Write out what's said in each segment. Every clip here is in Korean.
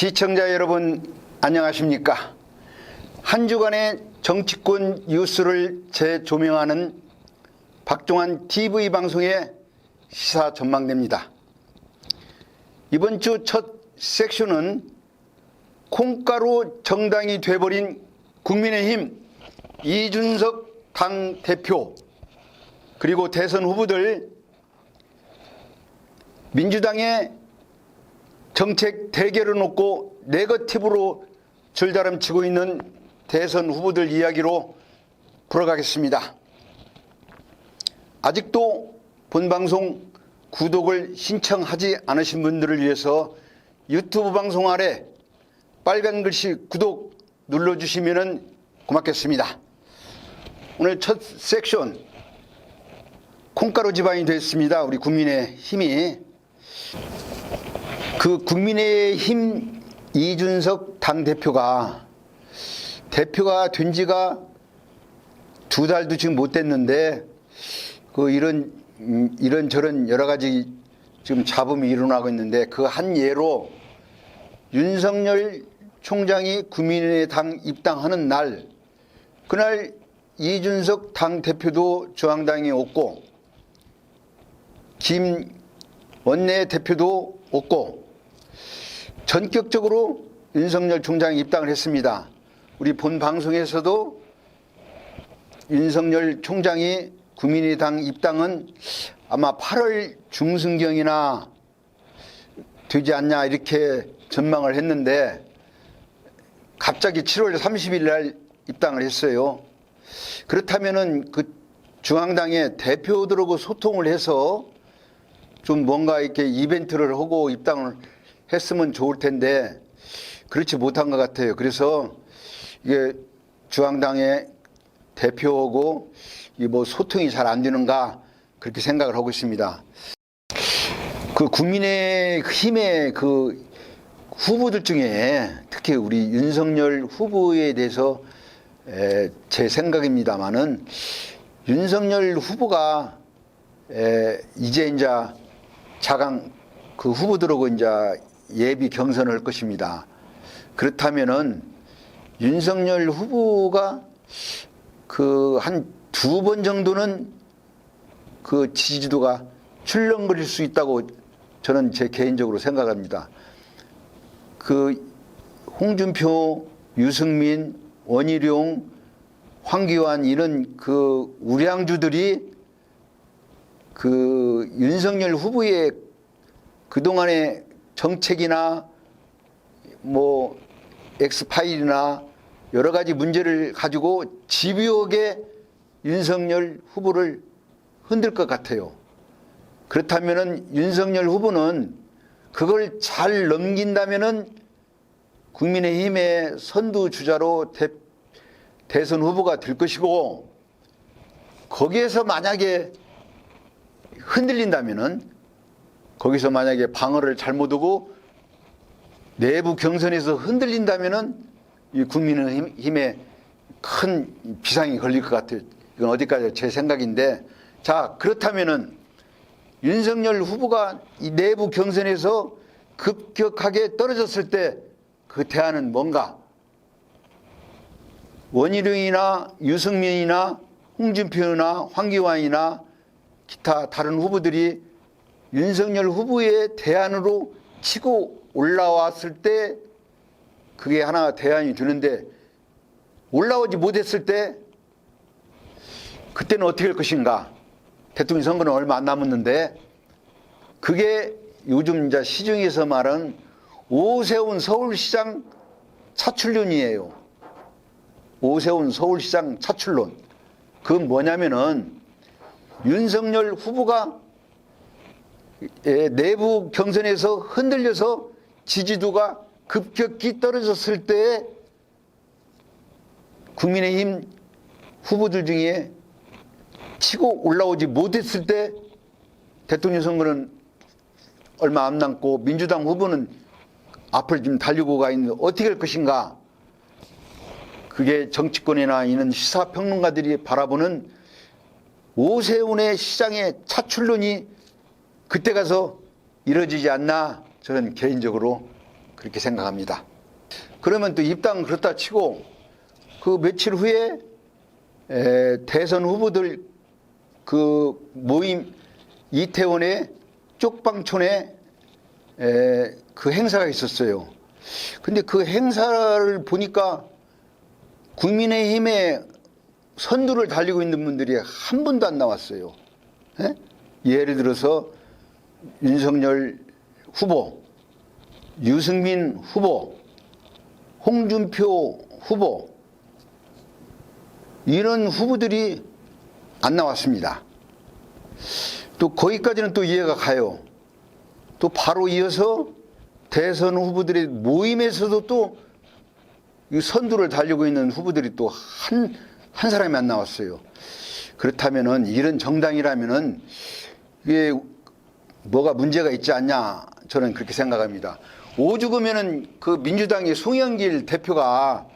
시청자 여러분 안녕하십니까? 한 주간의 정치권 뉴스를 재조명하는 박종환 TV 방송의 시사 전망대입니다. 이번 주 첫 섹션은 콩가루 정당이 돼버린 국민의힘 이준석 당대표 그리고 대선 후보들, 민주당의 정책 대결을 놓고 네거티브로 줄다름치고 있는 대선 후보들 이야기로 풀어가겠습니다. 아직도 본방송 구독을 신청하지 않으신 분들을 위해서 유튜브 방송 아래 빨간 글씨 구독 눌러주시면 고맙겠습니다. 오늘 첫 섹션, 콩가루 집안이 됐습니다. 우리 국민의힘이. 그 국민의힘 이준석 당대표가 된 지가 2달도 지금 못 됐는데 그 이런저런 여러 가지 지금 잡음이 일어나고 있는데, 그 한 예로 윤석열 총장이 국민의당 입당하는 날, 그날 이준석 당대표도 저항당에 없고 김 원내대표도 없고 전격적으로 윤석열 총장이 입당을 했습니다. 우리 본 방송에서도 윤석열 총장이 국민의당 입당은 아마 8월 중순경이나 되지 않냐 이렇게 전망을 했는데 갑자기 7월 30일 날 입당을 했어요. 그렇다면은 그 중앙당의 대표들하고 소통을 해서 좀 뭔가 이렇게 이벤트를 하고 입당을 했으면 좋을 텐데 그렇지 못한 것 같아요. 그래서 이게 중앙당의 대표하고 뭐 소통이 잘 안 되는가 그렇게 생각을 하고 있습니다. 그 국민의힘의 그 후보들 중에 특히 우리 윤석열 후보에 대해서 제 생각입니다만은 윤석열 후보가 이제 자강 그 후보들하고 이제 예비 경선을 할 것입니다. 그렇다면은 윤석열 후보가 그 한 2번 정도는 그 지지도가 출렁거릴 수 있다고 저는 제 개인적으로 생각합니다. 그 홍준표, 유승민, 원희룡, 황교안 이런 그 우량주들이 그 윤석열 후보의 그동안의 정책이나 뭐 엑스파일이나 여러 가지 문제를 가지고 집요하게 윤석열 후보를 흔들 것 같아요. 그렇다면은 윤석열 후보는 그걸 잘 넘긴다면은 국민의힘의 선두주자로 대선 후보가 될 것이고, 거기에서 만약에 흔들린다면은, 거기서 만약에 방어를 잘못 하고 내부 경선에서 흔들린다면은 이 국민의힘에 큰 비상이 걸릴 것 같아요. 이건 어디까지 제 생각인데, 자, 그렇다면은 윤석열 후보가 이 내부 경선에서 급격하게 떨어졌을 때 그 대안은 뭔가? 원희룡이나 유승민이나 홍준표나 황교안이나 기타 다른 후보들이 윤석열 후보의 대안으로 치고 올라왔을 때 그게 하나 대안이 되는데, 올라오지 못했을 때 그때는 어떻게 할 것인가? 대통령 선거는 얼마 안 남았는데, 그게 요즘 이제 시중에서 말하는 오세훈 서울시장 차출론이에요. 오세훈 서울시장 차출론. 그건 뭐냐면은 윤석열 후보가 내부 경선에서 흔들려서 지지도가 급격히 떨어졌을 때 국민의힘 후보들 중에 치고 올라오지 못했을 때 대통령 선거는 얼마 안 남고 민주당 후보는 앞을 지금 달리고 가 있는데 어떻게 할 것인가? 그게 정치권이나 이런 시사평론가들이 바라보는 오세훈의 시장의 차출론이 그때 가서 이루어지지 않나 저는 개인적으로 그렇게 생각합니다. 그러면 또 입당 그렇다 치고 그 며칠 후에 대선 후보들 그 모임 이태원의 쪽방촌에 그 행사가 있었어요. 근데 그 행사를 보니까 국민의힘의 선두를 달리고 있는 분들이 한 분도 안 나왔어요. 예를 들어서 윤석열 후보, 유승민 후보, 홍준표 후보, 이런 후보들이 안 나왔습니다. 또 거기까지는 또 이해가 가요. 또 바로 이어서 대선 후보들의 모임에서도 또 이 선두를 달리고 있는 후보들이 또 한 사람이 안 나왔어요. 그렇다면은 이런 정당이라면은 이게 뭐가 문제가 있지 않냐, 저는 그렇게 생각합니다. 오죽하면은 그 민주당의 송영길 대표가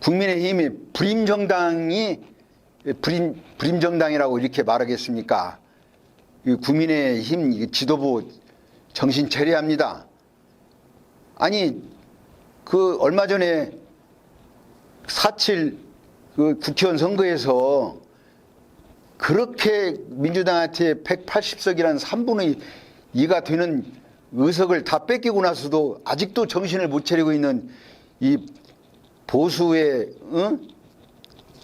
국민의힘이 불임정당이라고 이렇게 말하겠습니까? 국민의힘 지도부 정신 차려야 합니다. 아니, 그 얼마 전에 4.7 그 국회의원 선거에서 그렇게 민주당한테 180석이라는 3분의 2가 되는 의석을 다 뺏기고 나서도 아직도 정신을 못 차리고 있는 이 보수의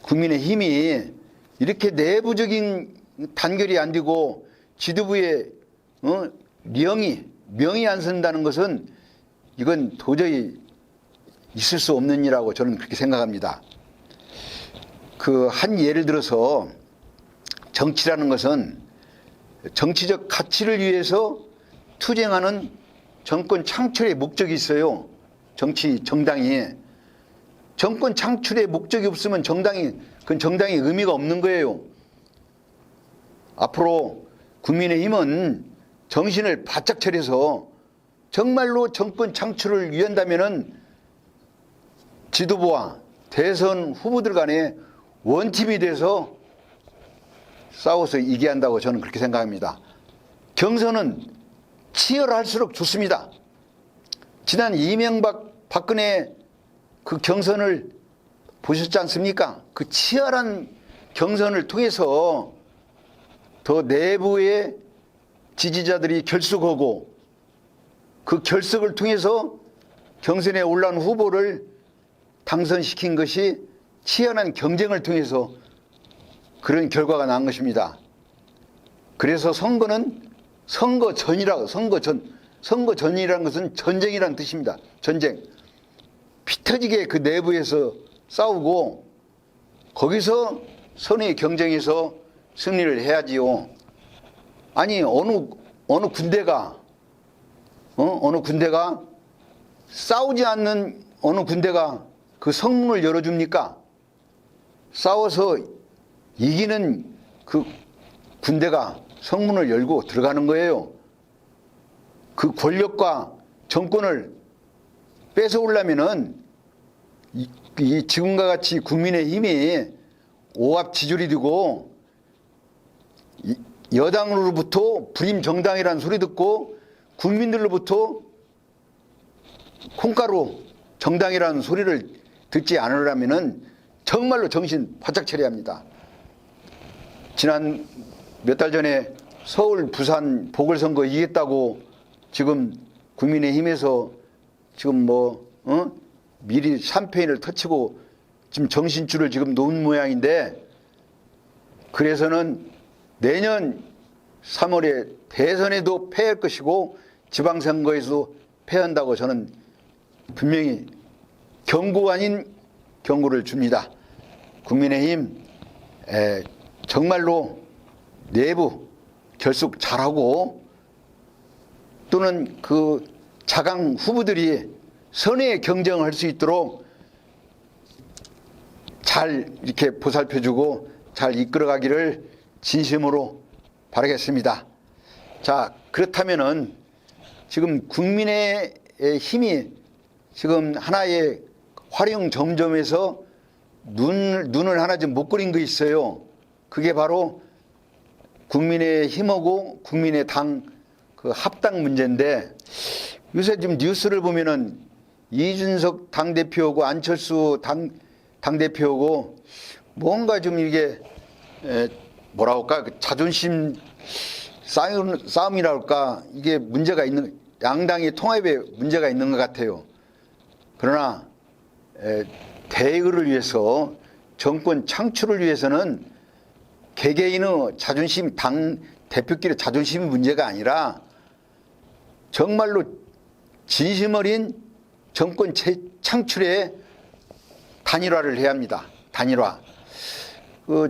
국민의힘이 이렇게 내부적인 단결이 안 되고 지도부의 명이 안 선다는 것은 이건 도저히 있을 수 없는 일이라고 저는 그렇게 생각합니다. 그 한 예를 들어서 정치라는 것은 정치적 가치를 위해서 투쟁하는 정권 창출의 목적이 있어요. 정당이. 정권 창출의 목적이 없으면 그건 정당의 의미가 없는 거예요. 앞으로 국민의힘은 정신을 바짝 차려서 정말로 정권 창출을 위한다면은 지도부와 대선 후보들 간에 원팀이 돼서 싸워서 이겨야 한다고 저는 그렇게 생각합니다. 경선은 치열할수록 좋습니다. 지난 이명박, 박근혜 그 경선을 보셨지 않습니까? 그 치열한 경선을 통해서 더 내부의 지지자들이 결속하고 그 결석을 통해서 경선에 올라온 후보를 당선시킨 것이 치열한 경쟁을 통해서 그런 결과가 난 것입니다. 그래서 선거는 선거전이라는 것은 전쟁이라는 뜻입니다. 전쟁. 피 터지게 그 내부에서 싸우고 거기서 선의 경쟁에서 승리를 해야지요. 아니 어느 군대가 싸우지 않는 어느 군대가 그 성문을 열어줍니까? 싸워서 이기는 그 군대가 성문을 열고 들어가는 거예요. 그 권력과 정권을 뺏어오려면은 이 지금과 같이 국민의힘이 오합지졸이 되고 여당으로부터 불임정당이라는 소리 듣고 국민들로부터 콩가루 정당이라는 소리를 듣지 않으려면은 정말로 정신 바짝 차려야 합니다. 지난 몇 달 전에 서울, 부산 보궐선거 이겼다고 지금 국민의힘에서 지금 미리 샴페인을 터치고 지금 정신줄을 지금 놓은 모양인데, 그래서는 내년 3월에 대선에도 패할 것이고 지방선거에서도 패한다고 저는 분명히 경고 아닌 경고를 줍니다. 국민의힘 정말로 내부 결속 잘하고 또는 그 자강 후보들이 선의의 경쟁을 할 수 있도록 잘 이렇게 보살펴주고 잘 이끌어가기를 진심으로 바라겠습니다. 자, 그렇다면은 지금 국민의 힘이 지금 하나의 활용 점점에서 눈을 하나 좀 못 그린 거 있어요. 그게 바로 국민의 힘하고 국민의 당 그 합당 문제인데, 요새 지금 뉴스를 보면은 이준석 당대표고 안철수 당대표고 뭔가 좀 이게 뭐라 할까 그 자존심 싸움이라 할까 이게 문제가 있는 양당의 통합에 문제가 있는 것 같아요. 그러나 대의를 위해서 정권 창출을 위해서는 개개인의 자존심 당 대표끼리 자존심이 문제가 아니라 정말로 진심 어린 정권 창출에 단일화를 해야 합니다. 단일화.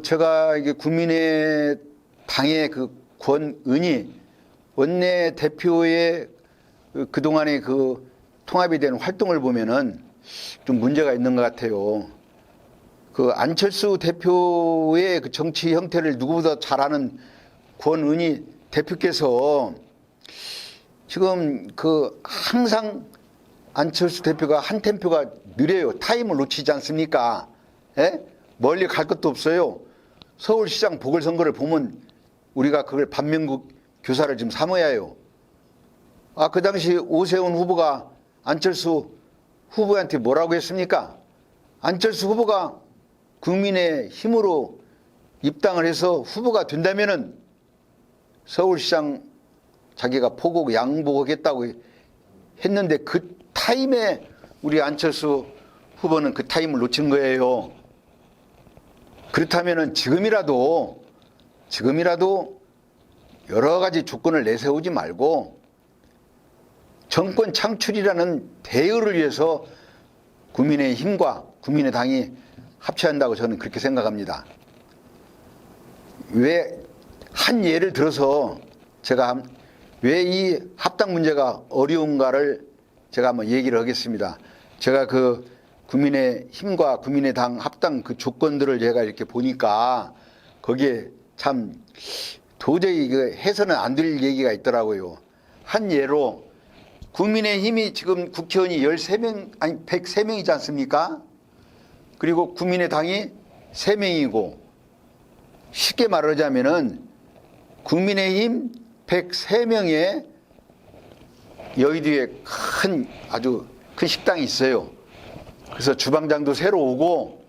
제가 이게 국민의당의 그 권은희 원내 대표의 그동안의 그 통합에 대한 활동을 보면은 좀 문제가 있는 것 같아요. 그 안철수 대표의 그 정치 형태를 누구보다 잘 아는 권은희 대표께서 지금 그 항상 안철수 대표가 한 템포가 느려요. 타임을 놓치지 않습니까? 예? 멀리 갈 것도 없어요. 서울시장 보궐선거를 보면 우리가 그걸 반면국 교사를 좀 삼아야 해요. 그 당시 오세훈 후보가 안철수 후보한테 뭐라고 했습니까? 안철수 후보가 국민의 힘으로 입당을 해서 후보가 된다면은 서울시장 자기가 포고 양보하겠다고 했는데 그 타임에 우리 안철수 후보는 그 타임을 놓친 거예요. 그렇다면은 지금이라도 여러 가지 조건을 내세우지 말고 정권 창출이라는 대의를 위해서 국민의힘과 국민의당이 합쳐야 한다고 저는 그렇게 생각합니다. 왜 한 예를 들어서 제가 왜 이 합당 문제가 어려운가를 제가 한번 얘기를 하겠습니다. 제가 그 국민의힘과 국민의당 합당 그 조건들을 제가 이렇게 보니까 거기에 참 도저히 해서는 안 될 얘기가 있더라고요. 한 예로 국민의힘이 지금 국회의원이 13명, 아니 103명이지 않습니까? 그리고 국민의당이 3명이고 쉽게 말하자면은 국민의힘 103명의 여의도에 아주 큰 식당이 있어요. 그래서 주방장도 새로 오고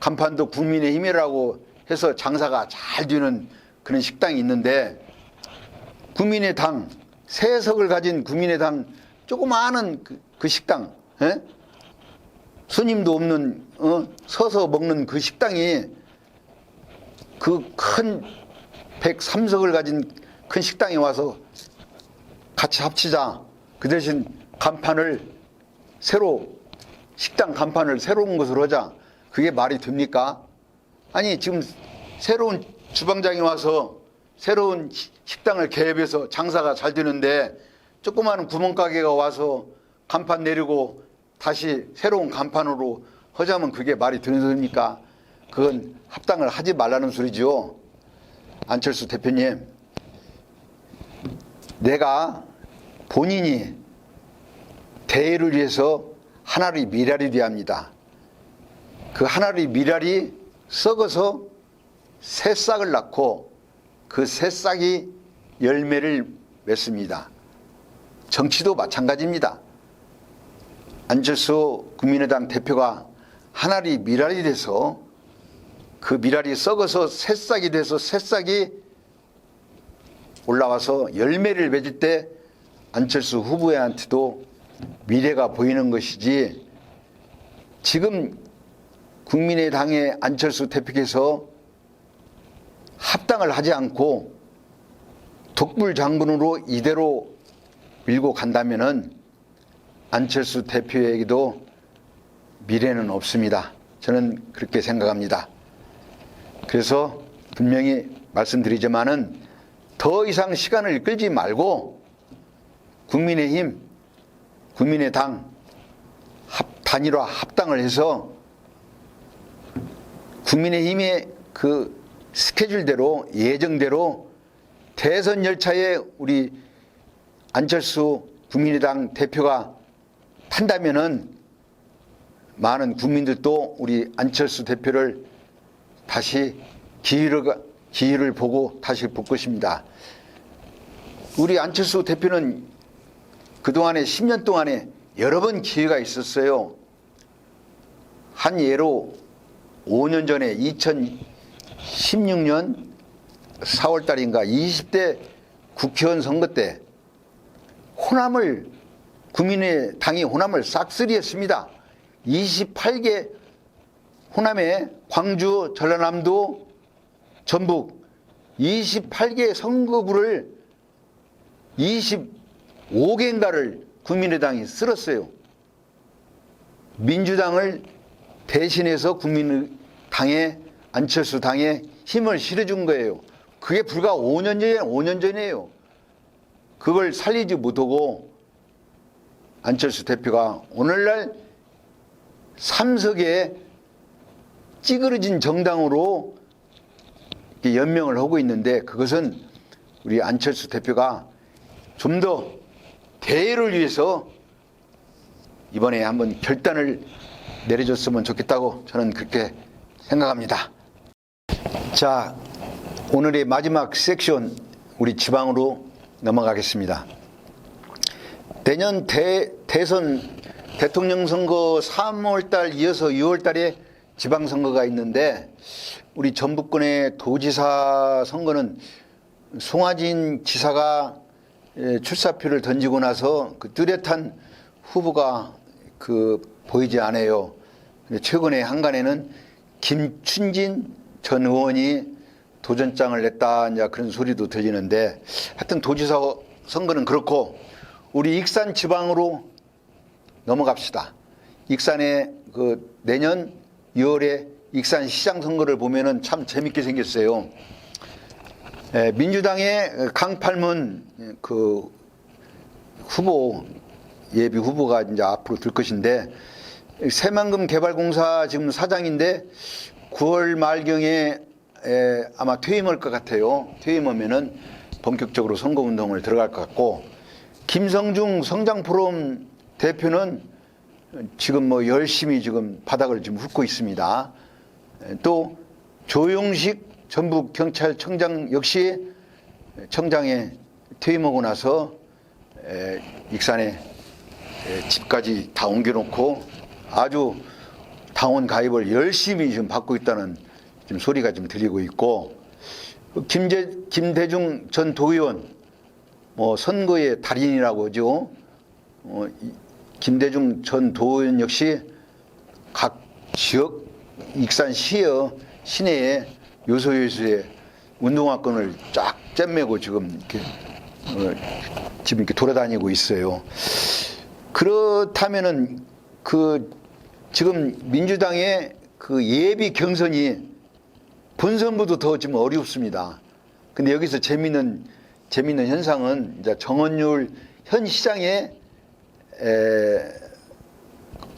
간판도 국민의힘이라고 해서 장사가 잘 되는 그런 식당이 있는데 국민의당 세석을 가진 국민의당 조그마한 그 식당, 에? 손님도 없는 서서 먹는 그 식당이 그 큰 103석을 가진 큰 식당에 와서 같이 합치자. 그 대신 간판을 식당 간판을 새로운 것으로 하자. 그게 말이 됩니까? 아니 지금 새로운 주방장이 와서 새로운 식당을 개업해서 장사가 잘 되는데 조그마한 구멍가게가 와서 간판 내리고 다시 새로운 간판으로 하자면 그게 말이 되는 소리입니까? 그건 합당을 하지 말라는 소리죠. 안철수 대표님, 내가 본인이 대의를 위해서 하나의 미랄이 되어야 합니다. 그 하나의 미랄이 썩어서 새싹을 낳고 그 새싹이 열매를 맺습니다. 정치도 마찬가지입니다. 안철수 국민의당 대표가 하나의 미랄이 돼서 그 미랄이 썩어서 새싹이 돼서 새싹이 올라와서 열매를 맺을 때 안철수 후보한테도 미래가 보이는 것이지 지금 국민의당의 안철수 대표께서 합당을 하지 않고 독불장군으로 이대로 밀고 간다면은 안철수 대표에게도 미래는 없습니다. 저는 그렇게 생각합니다. 그래서 분명히 말씀드리지만은 더 이상 시간을 끌지 말고 국민의힘, 국민의당 단일화 합당을 해서 국민의힘의 그 스케줄대로 예정대로 대선 열차에 우리 안철수 국민의당 대표가 탄다면은 많은 국민들도 우리 안철수 대표를 다시 기회를 보고 다시 볼 것입니다. 우리 안철수 대표는 그동안에 10년 동안에 여러 번 기회가 있었어요. 한 예로 5년 전에 2016년 4월 달인가 20대 국회의원 선거 때 호남을, 국민의당이 호남을 싹쓸이했습니다. 28개 호남에 광주, 전라남도, 전북 28개 선거구를 25개인가를 국민의당이 쓸었어요. 민주당을 대신해서 국민의당에, 안철수 당에 힘을 실어준 거예요. 그게 불과 5년 전이에요. 그걸 살리지 못하고 안철수 대표가 오늘날 3석의 찌그러진 정당으로 연명을 하고 있는데, 그것은 우리 안철수 대표가 좀 더 대의를 위해서 이번에 한번 결단을 내려줬으면 좋겠다고 저는 그렇게 생각합니다. 자, 오늘의 마지막 섹션, 우리 지방으로 넘어가겠습니다. 내년 대선 대통령 선거 3월달 이어서 6월달에 지방선거가 있는데, 우리 전북권의 도지사 선거는 송하진 지사가 출사표를 던지고 나서 그 뚜렷한 후보가 보이지 않아요. 최근에 한간에는 김춘진 전 의원이 도전장을 냈다, 이제 그런 소리도 들리는데, 하여튼 도지사 선거는 그렇고, 우리 익산 지방으로 넘어갑시다. 익산에 내년 6월에 익산 시장 선거를 보면은 참 재밌게 생겼어요. 민주당의 강팔문 후보, 예비 후보가 이제 앞으로 들 것인데, 새만금 개발공사 지금 사장인데 9월 말경에 아마 퇴임할 것 같아요. 퇴임하면은 본격적으로 선거운동을 들어갈 것 같고, 김성중 성장포럼 대표는 지금 열심히 지금 바닥을 지금 훑고 있습니다. 또 조용식 전북경찰청장 역시 청장에 퇴임하고 나서 익산에 집까지 다 옮겨놓고 아주 당원 가입을 열심히 지금 받고 있다는 지금 소리가 좀 들리고 있고, 김대중 전 도의원 선거의 달인이라고 하죠. 김대중 전 도의원 역시 각 지역 익산 시내에 요소요소에 운동화권을 쫙 잼매고 지금 이렇게 돌아다니고 있어요. 그렇다면은 지금 민주당의 예비 경선이 본선보다 더 지금 어렵습니다. 근데 여기서 재밌는 현상은 이제 정원율 현 시장에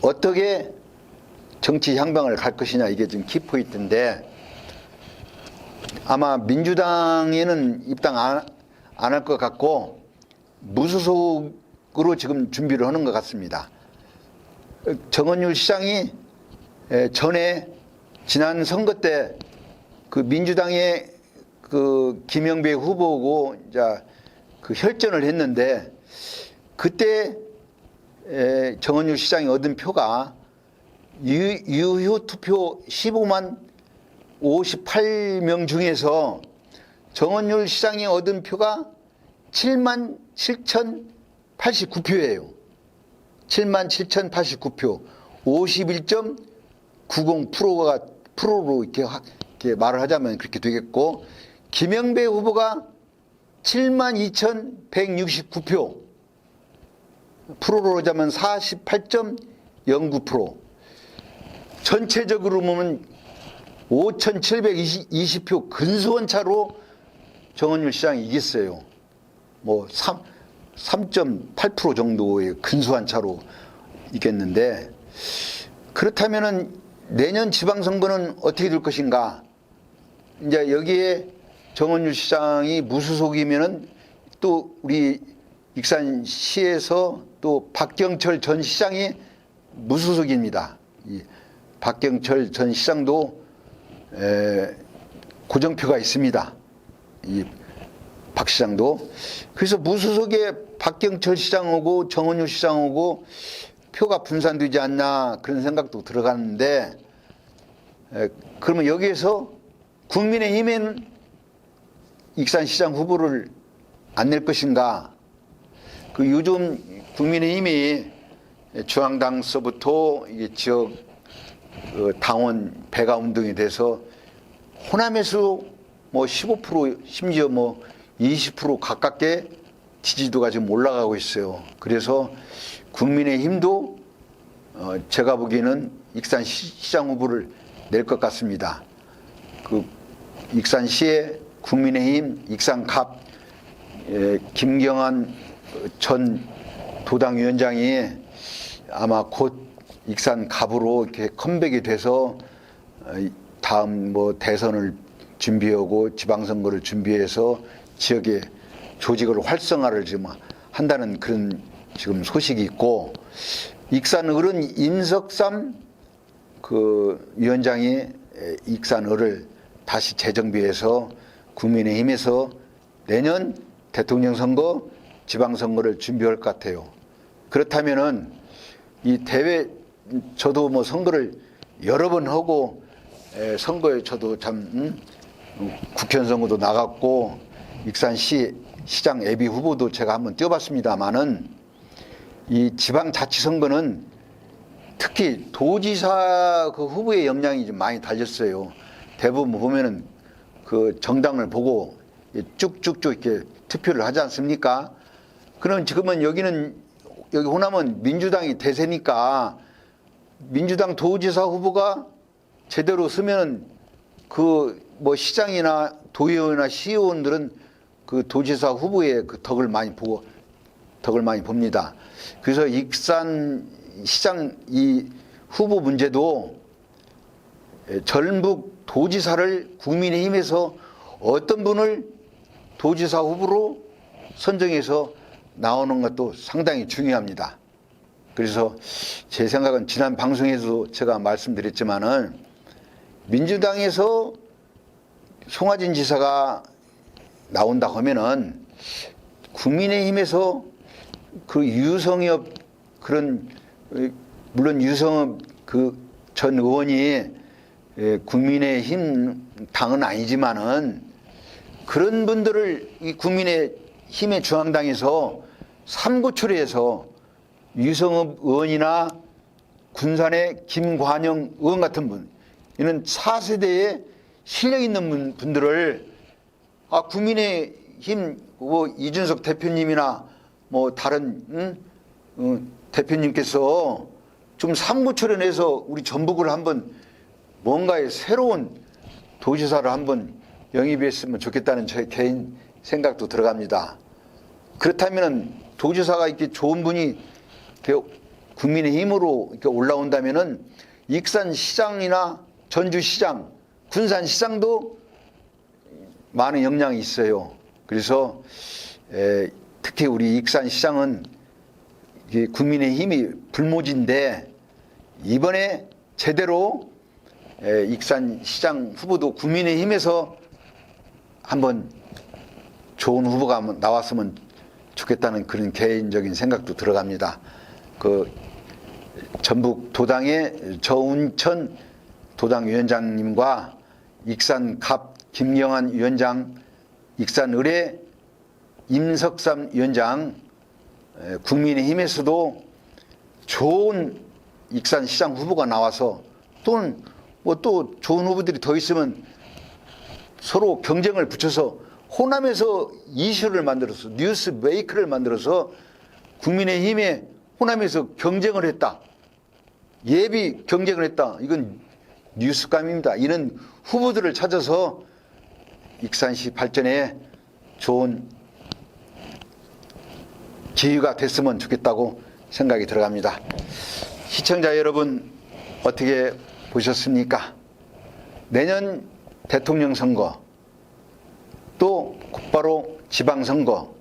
어떻게 정치 향방을 갈 것이냐, 이게 지금 키포인트인데, 아마 민주당에는 입당 안 할 것 같고 무소속으로 지금 준비를 하는 것 같습니다. 정원율 시장이 전에 지난 선거 때 민주당의 김영배 후보고 이제 혈전을 했는데, 그때 정원율 시장이 얻은 표가 유효 투표 15만 58명 중에서 정원율 시장이 얻은 표가 7만 7,089표예요. 7만 7,089표, 51.90%로 이렇게 말을 하자면 그렇게 되겠고, 김영배 후보가 7만 2,169표, 프로로 하자면 48.09%, 전체적으로 보면 5,720표 근소한 차로 정원율 시장이 이겼어요. 3.8% 정도의 근소한 차로 이겼는데, 그렇다면은 내년 지방선거는 어떻게 될 것인가? 이제 여기에 정원율 시장이 무소속이면은 또 우리 익산시에서 또 박경철 전 시장이 무소속입니다. 박경철 전 시장도 고정표가 있습니다. 박 시장도. 그래서 무소속에 박경철 시장 오고 정은유 시장 오고 표가 분산되지 않나 그런 생각도 들어가는데, 그러면 여기에서 국민의힘은 익산시장 후보를 안 낼 것인가? 그 요즘 국민의힘이 중앙당서부터 이게 지역 당원 배가 운동이 돼서 호남에서 뭐 15% 심지어 뭐 20% 가깝게 지지도가 지금 올라가고 있어요. 그래서 국민의힘도 제가 보기에는 익산시장 후보를 낼 것 같습니다. 그 익산시의 국민의힘 익산갑 김경환 전 도당위원장이 아마 곧 익산갑으로 이렇게 컴백이 돼서 다음 뭐 대선을 준비하고 지방선거를 준비해서 지역의 조직을 활성화를 지금 한다는 그런 지금 소식이 있고, 익산을은 임석삼 그 위원장이 익산을을 다시 재정비해서 국민의힘에서 내년 대통령 선거, 지방선거를 준비할 것 같아요. 그렇다면은 이 대회, 저도 뭐 선거를 여러 번 하고 선거에 저도 참 국회의원 선거도 나갔고 익산시 시장 예비 후보도 제가 한번 뛰어봤습니다만은, 이 지방자치선거는 특히 도지사 그 후보의 역량이 좀 많이 달렸어요. 대부분 보면은 그 정당을 보고 쭉쭉쭉 이렇게 투표를 하지 않습니까? 그럼 지금은 여기 호남은 민주당이 대세니까 민주당 도지사 후보가 제대로 쓰면은 그 뭐 시장이나 도의원이나 시의원들은 그 도지사 후보의 그 덕을 많이 봅니다. 그래서 익산 시장 이 후보 문제도 전북 도지사를 국민의힘에서 어떤 분을 도지사 후보로 선정해서 나오는 것도 상당히 중요합니다. 그래서 제 생각은 지난 방송에서도 제가 말씀드렸지만은, 민주당에서 송하진 지사가 나온다 하면은 국민의힘에서 그 유성엽 그런, 물론 유성엽 그 전 의원이 국민의힘 당은 아니지만은 그런 분들을 이 국민의힘의 중앙당에서 삼고초려해서 유성엽 의원이나 군산의 김관영 의원 같은 분, 이는 4세대에 실력 있는 분들을 국민의힘 뭐 이준석 대표님이나 뭐 다른 대표님께서 좀 삼고초려해서 우리 전북을 한번 뭔가의 새로운 도지사를 한번 영입했으면 좋겠다는 제 개인 생각도 들어갑니다. 그렇다면 도지사가 이렇게 좋은 분이 이렇게 국민의힘으로 이렇게 올라온다면은 익산시장이나 전주시장, 군산시장도 많은 영향이 있어요. 그래서 특히 우리 익산시장은 국민의힘이 불모지인데, 이번에 제대로 익산시장 후보도 국민의힘에서 한번 좋은 후보가 나왔으면 좋겠다는 그런 개인적인 생각도 들어갑니다. 그 전북 도당의 저운천 도당위원장님과 익산갑 김영환 위원장, 익산을의 임석삼 위원장, 국민의힘에서도 좋은 익산시장 후보가 나와서, 또는 뭐 또 좋은 후보들이 더 있으면 서로 경쟁을 붙여서 호남에서 이슈를 만들어서 뉴스 메이커를 만들어서 국민의힘에 호남에서 경쟁을 했다, 예비 경쟁을 했다, 이건 뉴스감입니다. 이는 후보들을 찾아서 익산시 발전에 좋은 기회가 됐으면 좋겠다고 생각이 들어갑니다. 시청자 여러분, 어떻게 보셨습니까? 내년 대통령 선거, 또 곧바로 지방선거,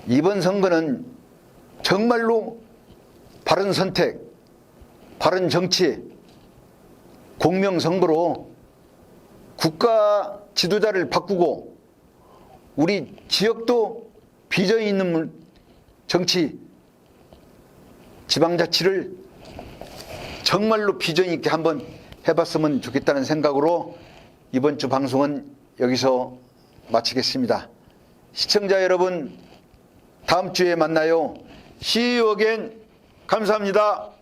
이번 선거는 정말로 바른 선택, 바른 정치, 공명선거로 국가 지도자를 바꾸고 우리 지역도 비전 있는 정치, 지방자치를 정말로 비전 있게 한번 해봤으면 좋겠다는 생각으로 이번 주 방송은 여기서 마치겠습니다. 시청자 여러분, 다음 주에 만나요. See you again. 감사합니다.